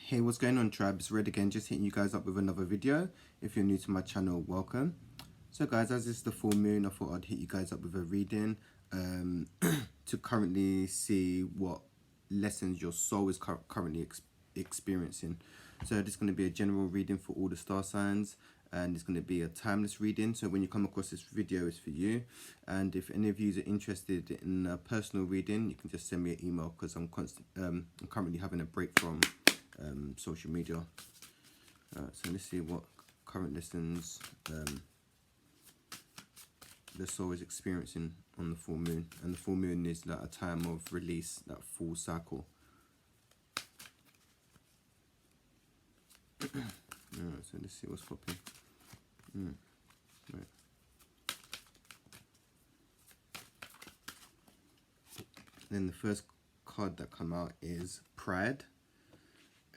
Hey, what's going on, tribe? It's Red again, just hitting you guys up with another video. If you're new to my channel, welcome. So guys, as it's the full moon, I thought I'd hit you guys up with a reading to currently see what lessons your soul is currently experiencing. So this is going to be a general reading for all the star signs, and it's going to be a timeless reading. So when you come across this video, it's for you. And if any of you are interested in a personal reading, you can just send me an email, because I'm currently having a break from social media. So let's see what current lessons the soul is experiencing on the full moon. And the full moon is like a time of release, that full cycle. So let's see what's popping. Right. Then the first card that come out is Pride.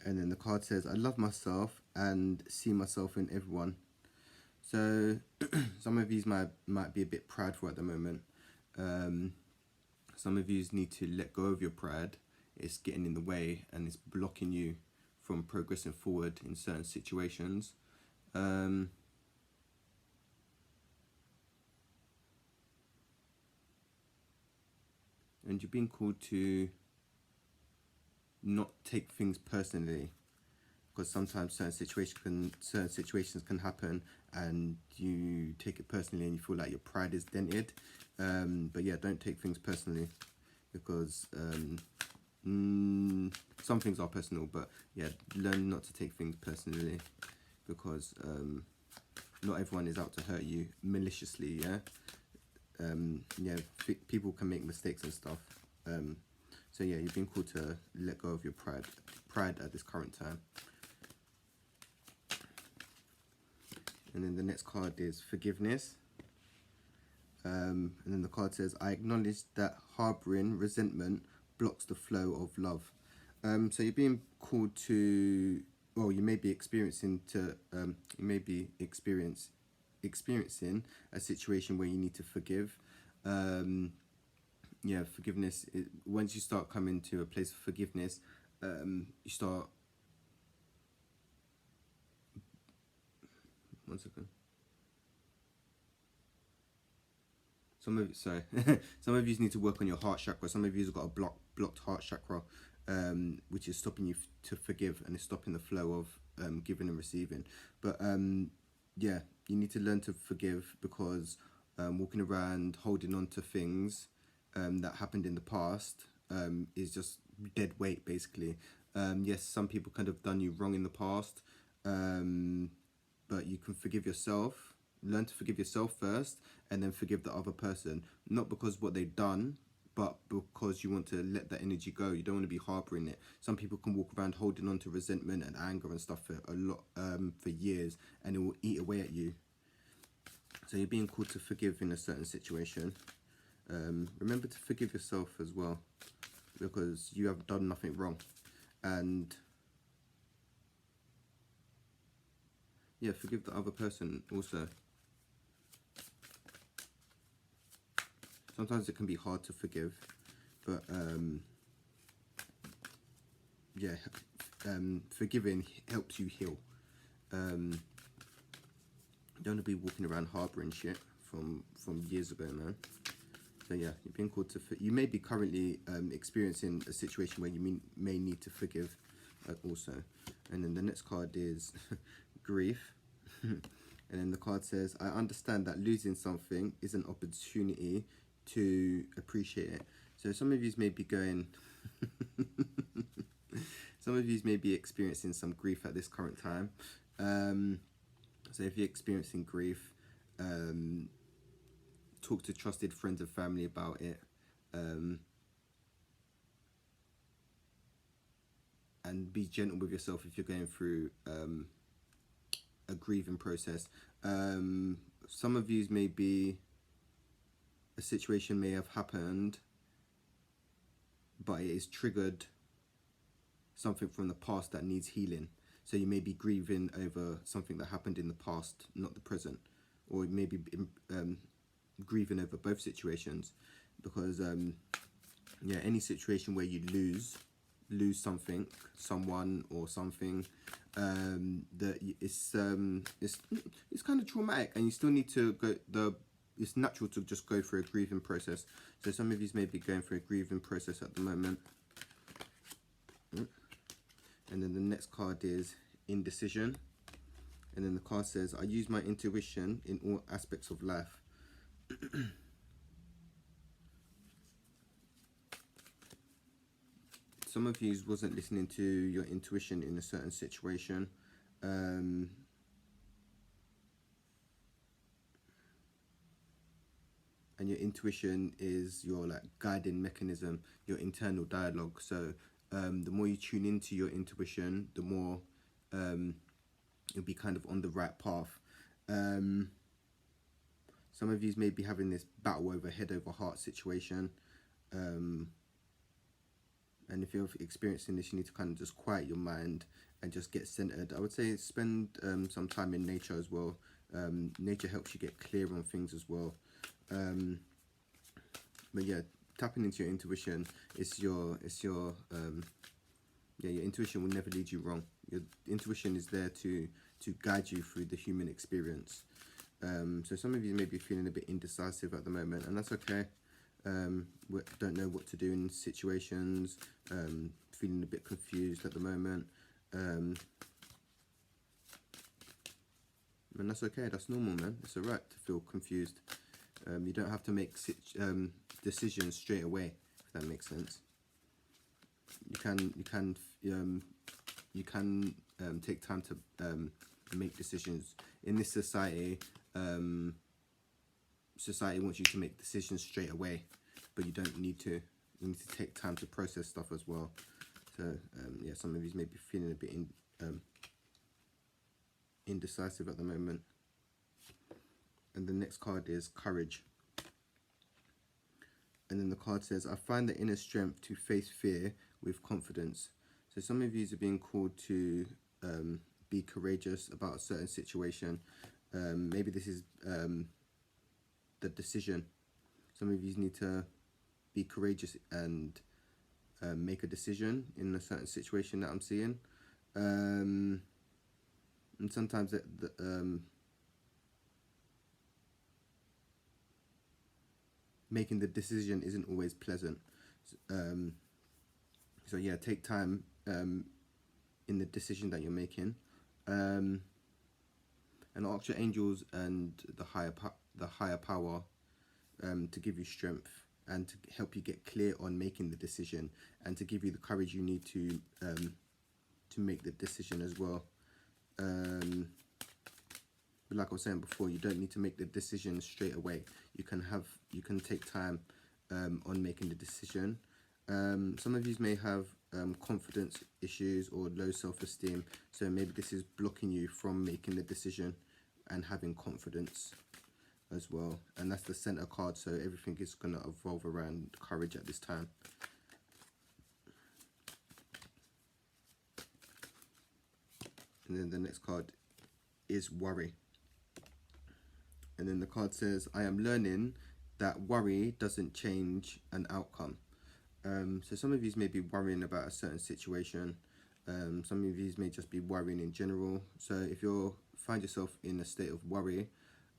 And then the card says, I love myself and see myself in everyone. So some of you might be a bit prideful at the moment. Some of you need to let go of your pride. It's getting in the way and it's blocking you from progressing forward in certain situations. And you're being called to not take things personally, because sometimes certain situations can happen and you take it personally and you feel like your pride is dented. But yeah, don't take things personally, because some things are personal, but yeah, learn not to take things personally, because not everyone is out to hurt you maliciously. People can make mistakes and stuff. So yeah, you've been called to let go of your pride at this current time. And then the next card is Forgiveness. And then the card says, I acknowledge that harboring resentment blocks the flow of love. So you're being called to, well, you may be experiencing experiencing a situation where you need to forgive. Forgiveness, once you start coming to a place of forgiveness, you start, one second. Some of you need to work on your heart chakra. Some of you have got a blocked heart chakra, which is stopping you to forgive, and it's stopping the flow of giving and receiving. But yeah, you need to learn to forgive, because walking around holding on to things that happened in the past is just dead weight, basically. Yes, some people kind of done you wrong in the past, but you can forgive yourself. Learn to forgive yourself first, and then forgive the other person. Not because what they've done, but because you want to let that energy go. You don't want to be harboring it. Some people can walk around holding on to resentment and anger and stuff for for years, and it will eat away at you. So you're being called to forgive in a certain situation. Remember to forgive yourself as well, because you have done nothing wrong. And yeah, forgive the other person also. Sometimes it can be hard to forgive, but forgiving helps you heal. You don't want to be walking around harboring shit from years ago, man. So yeah, you've been called to. You may be currently experiencing a situation where you may need to forgive, also. And then the next card is grief. And then the card says, I understand that losing something is an opportunity to appreciate it. So some of you may be going some of you may be experiencing some grief at this current time. So if you're experiencing grief, talk to trusted friends and family about it, and be gentle with yourself if you're going through a grieving process. Some of you maybe a situation may have happened, but it has triggered something from the past that needs healing. So you may be grieving over something that happened in the past, not the present, or maybe grieving over both situations, because any situation where you lose lose something, someone or something, that it's kind of traumatic, and you still need to go. It's natural to just go through a grieving process. So some of you may be going through a grieving process at the moment. And then the next card is Indecision. And then the card says, I use my intuition in all aspects of life. Some of you wasn't listening to your intuition in a certain situation. And your intuition is your like guiding mechanism, your internal dialogue. So the more you tune into your intuition, the more you'll be kind of on the right path. Some of you may be having this battle over head over heart situation. And if you're experiencing this, you need to kind of just quiet your mind and just get centered. I would say spend some time in nature as well. Nature helps you get clear on things as well. But yeah, tapping into your intuition your intuition will never lead you wrong. Your intuition is there to guide you through the human experience. So some of you may be feeling a bit indecisive at the moment, and that's okay. Don't know what to do in situations, feeling a bit confused at the moment, and that's okay. That's normal, man. It's alright to feel confused. You don't have to make decisions straight away, if that makes sense. You can take time to make decisions. In this society, society wants you to make decisions straight away, but you don't need to. You need to take time to process stuff as well. So yeah, some of you may be feeling a bit indecisive at the moment. And the next card is Courage. And then the card says, I find the inner strength to face fear with confidence. So some of you are being called to be courageous about a certain situation. Maybe this is the decision. Some of you need to be courageous and make a decision in a certain situation that I'm seeing. And sometimes making the decision isn't always pleasant. So yeah, take time in the decision that you're making, and ask your angels and the higher power to give you strength and to help you get clear on making the decision, and to give you the courage you need to make the decision as well. But like I was saying before, you don't need to make the decision straight away. You can take time on making the decision. Some of you may have confidence issues or low self-esteem, so maybe this is blocking you from making the decision and having confidence as well. And that's the center card, so everything is going to evolve around courage at this time. And then the next card is worry. And then the card says, I am learning that worry doesn't change an outcome. So some of you may be worrying about a certain situation. Some of you may just be worrying in general. So if you find yourself in a state of worry,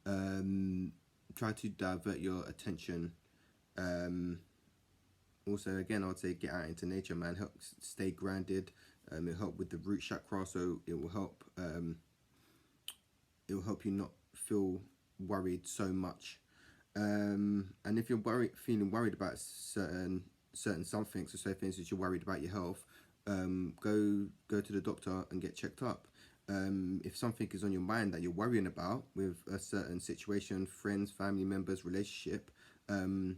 try to divert your attention. Also, again, I would say get out into nature, man. Help stay grounded. It'll help with the root chakra, so it will help. It will help you not feel worried so much. And if you're feeling worried about certain something, so say for instance you're worried about your health, go to the doctor and get checked up. If something is on your mind that you're worrying about with a certain situation, friends, family members, relationship, you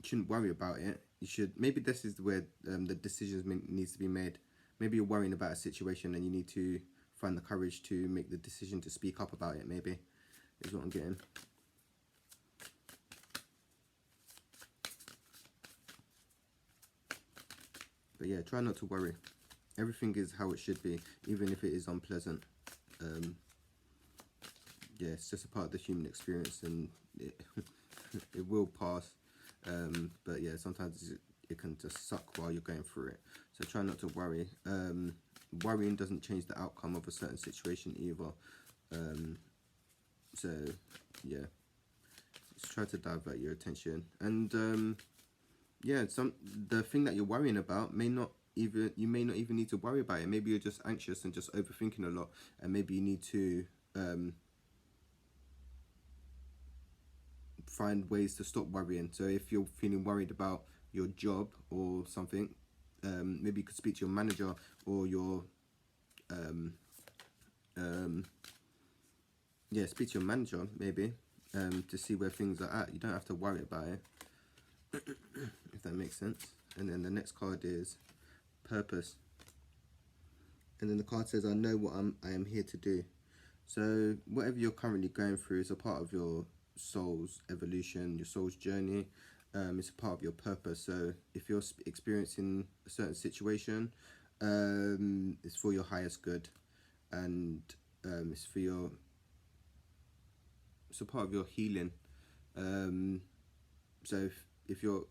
shouldn't worry about it. You should, maybe this is where the decisions needs to be made. Maybe you're worrying about a situation and you need to find the courage to make the decision to speak up about it, maybe, is what I'm getting. But yeah, try not to worry. Everything is how it should be, even if it is unpleasant. Yeah, it's just a part of the human experience, and it will pass. But yeah, sometimes it can just suck while you're going through it. So try not to worry. Worrying doesn't change the outcome of a certain situation either. So yeah, just try to divert your attention. And yeah, the thing that you're worrying about you may not even need to worry about it. Maybe you're just anxious and just overthinking a lot, and maybe you need to find ways to stop worrying. So if you're feeling worried about your job or something, maybe you could speak to your manager or your speak to your manager maybe, to see where things are at. You don't have to worry about it, if that makes sense. And then the next card is purpose. And then the card says, I know what I am here to do. So whatever you're currently going through is a part of your soul's evolution, your soul's journey. It's a part of your purpose. So if you're experiencing a certain situation, it's for your highest good, and it's a part of your healing. So if you're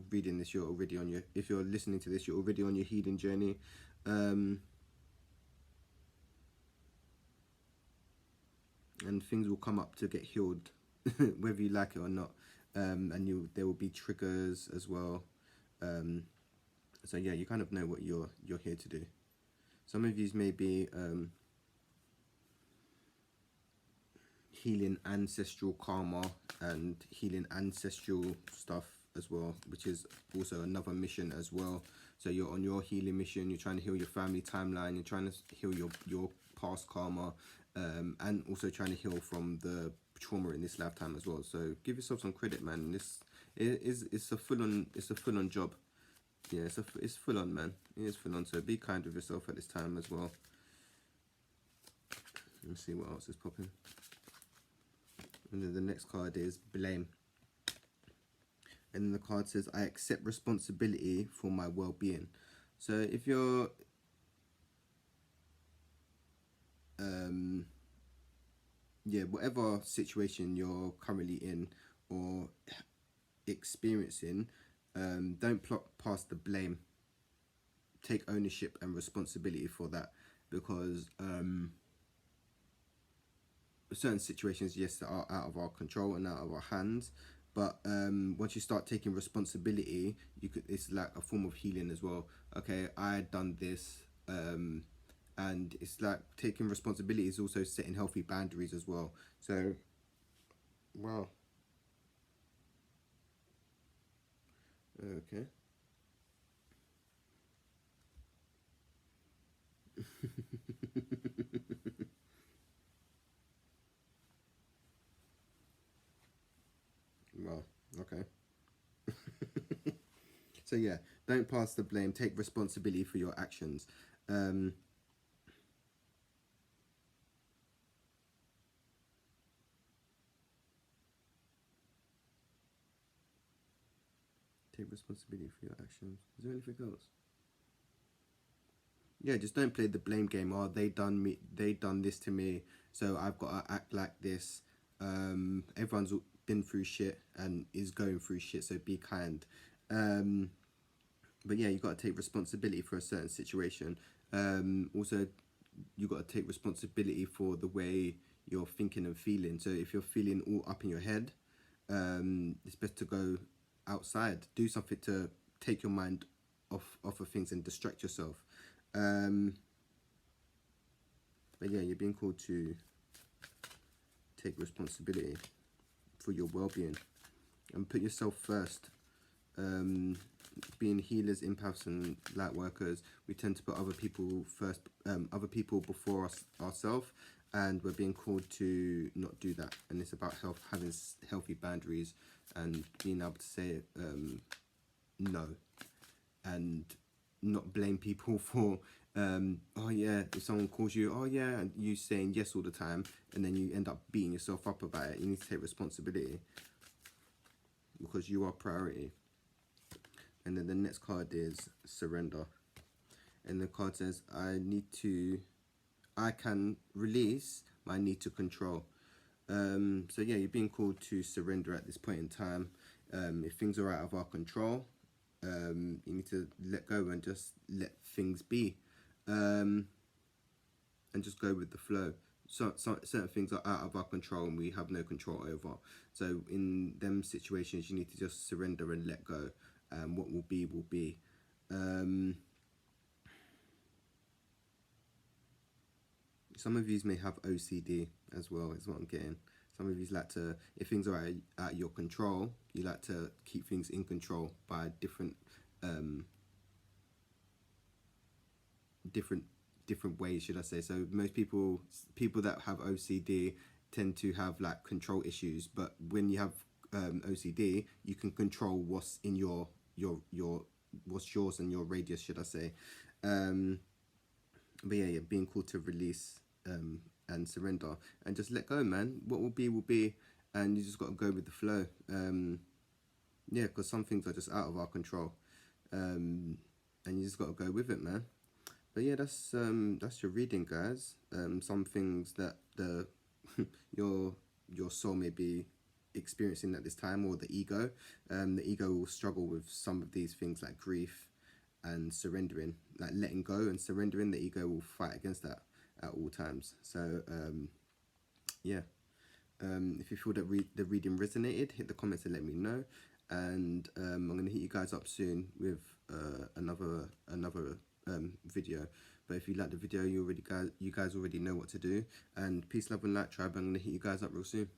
reading this, if you're listening to this, you're already on your healing journey. And things will come up to get healed, whether you like it or not. And there will be triggers as well. So yeah, you kind of know what you're here to do. Some of these may be healing ancestral karma and healing ancestral stuff as well, which is also another mission as well. So you're on your healing mission, you're trying to heal your family timeline, you're trying to heal your past karma, and also trying to heal from the trauma in this lifetime as well. So give yourself some credit, man. It's a full on job. Yeah, it's full on, man. It is full on. So be kind with yourself at this time as well. Let's see what else is popping. And then the next card is blame. And then the card says, I accept responsibility for my well-being. So if you're whatever situation you're currently in or experiencing, don't pass the blame. Take ownership and responsibility for that, because certain situations, yes, that are out of our control and out of our hands, but once you start taking responsibility, it's like a form of healing as well. Okay, I done this, and it's like taking responsibility is also setting healthy boundaries as well. So wow, okay. Well, okay. So yeah, don't pass the blame. Take responsibility for your actions. Take responsibility for your actions. Is there anything else? Yeah, just don't play the blame game. Oh, they done this to me, so I've got to act like this. Everyone's been through shit and is going through shit, so be kind. But yeah, you got to take responsibility for a certain situation. Also, you got to take responsibility for the way you're thinking and feeling. So if you're feeling all up in your head, it's best to go outside, do something to take your mind off of things and distract yourself. But yeah, you're being called to take responsibility for your well-being and put yourself first. Being healers, empaths, and light workers, we tend to put other people first, other people before ourselves, and we're being called to not do that. And it's about having healthy boundaries and being able to say no, and not blame people for oh yeah, if someone calls you oh yeah, and you saying yes all the time, and then you end up beating yourself up about it. You need to take responsibility, because you are priority. And then the next card is surrender. And the card says, I can release my need to control. So yeah, you're being called to surrender at this point in time. If things are out of our control, You need to let go and just let things be, and just go with the flow. So certain things are out of our control and we have no control over. So in them situations, you need to just surrender and let go. What will be will be. Some of you may have OCD as well, is what I'm getting. Some of you like to, if things are out of your control, you like to keep things in control by different different ways, should I say. So most people that have OCD tend to have like control issues, but when you have OCD, you can control what's in your what's yours and your radius, should I say. But yeah, being called to release and surrender and just let go, man. What will be, and you just got to go with the flow. Yeah, because some things are just out of our control, and you just got to go with it, man. But yeah, that's your reading, guys. Some things that the your soul may be experiencing at this time, or the ego. The ego will struggle with some of these things like grief and surrendering, like letting go and surrendering. The ego will fight against that at all times. So yeah. If you feel that the reading resonated, hit the comments and let me know. And I'm gonna hit you guys up soon with another video. But if you like the video, you guys already know what to do. And peace, love, and light, tribe. I'm gonna hit you guys up real soon.